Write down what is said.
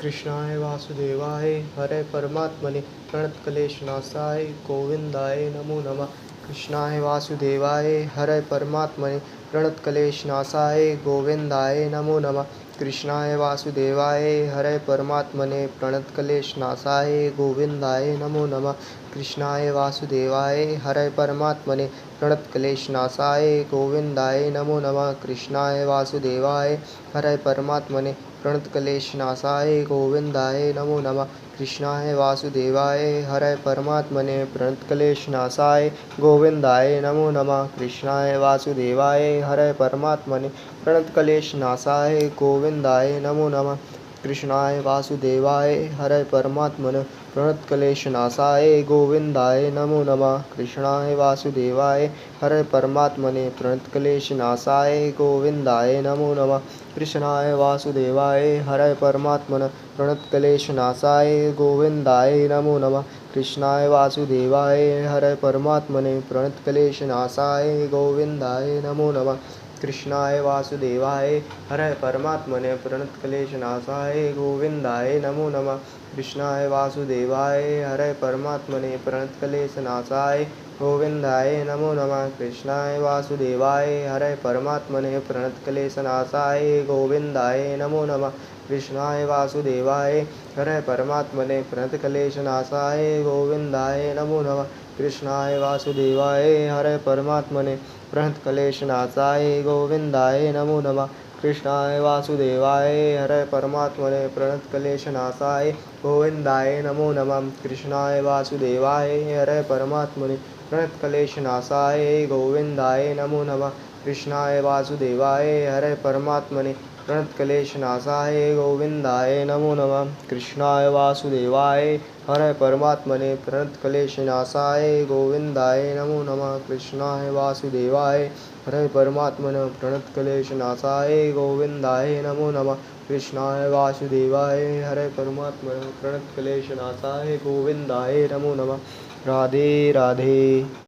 कृष्णाय वासुदेवाय हरे परमात्मने प्रणतक्लेशनाशाय गोविंदाय नमो नमः। कृष्णाय वासुदेवाय हरे परमात्मने प्रणतक्लेशनाशाय गोविंदाय नमो नमः। कृष्णाय वासुदेवाय हरे परमात्मने प्रणतक्लेशनाशाय गोविंदाय नमो नमः। कृष्णाय वासुदेवाय हरे परमात्मने प्रणतक्लेशनाशाय गोविंदाय नमो नमः। कृष्णाय वासुदेवाय हरे परमात्मने प्रणतक्लेशनाशाय गोविंदाय नमो नमः। कृष्णाय वासुदेवाय हरे परमात्मने प्रणतक्लेशनाशाय गोविंदाय नमो नमः। कृष्णाय वासुदेवाय हरे परमात्मने प्रणतक्लेशनाशाय गोविंदाय नमो नमः। कृष्णाय वासुदेवाय हरे परमात्मने प्रणतक्लेशनाशाय गोविंदाय नमो नमः। कृष्णाय वासुदेवाय हरे परमात्मने प्रणतक्लेशनाशाय गोविंदाय नमो नमः। कृष्णाय वासुदेवाय हरे परमात्मने प्रणतक्लेशनाशाय गोविंदाय नमो नमः। कृष्णाय वासुदेवाय हरे परमात्मने प्रणतक्लेशनाशाय गोविंदाय नमो नमः। कृष्णाय वासुदेवाय हरे परमात्मने प्रणतक्लेशनाशाय गोविंदाय नमो नमः। कृष्णाय वासुदेवाय हरे परमात्मने प्रणतक्लेशनाशाय गोविंदाय नमो नमः। कृष्णाय वासुदेवाय हरे परमात्मने प्रणतक्लेशनाशाय गोविंदाय नमो नमः। कृष्णाय वासुदेवाय हरे परमात्मने प्रणतक्लेशनाशाय गोविंदाय नमो नमः। कृष्णाय वासुदेवाय हरे परमात्मने प्रणतक्लेशनाशाय गोविंदाय नमो नमः। कृष्णाय वासुदेवाय हरे परमात्मने प्रणतक्लेशनाशाय गोविंदाय नमो नमः। कृष्णाय वासुदेवाय हरे परमात्मने प्रणतक्लेशनाशाय गोविंदाय नमो नमः। कृष्णाय वासुदेवाय हरे परमात्मने प्रणतक्लेशनाशाय गोविंदाय नमो नमः। कृष्णाय वासुदेवाय हरे परमात्मने प्रणतक्लेशनाशाय गोविंदाय नमो नमः। कृष्णाय वासुदेवाय हरे परमात्मने प्रणतक्लेशनाशाय गोविंदाय नमो नमः। कृष्णाय वासुदेवाय हरे परमात्मने प्रणतक्लेशनाशाय गोविंदाय नमो नमः। राधे राधे।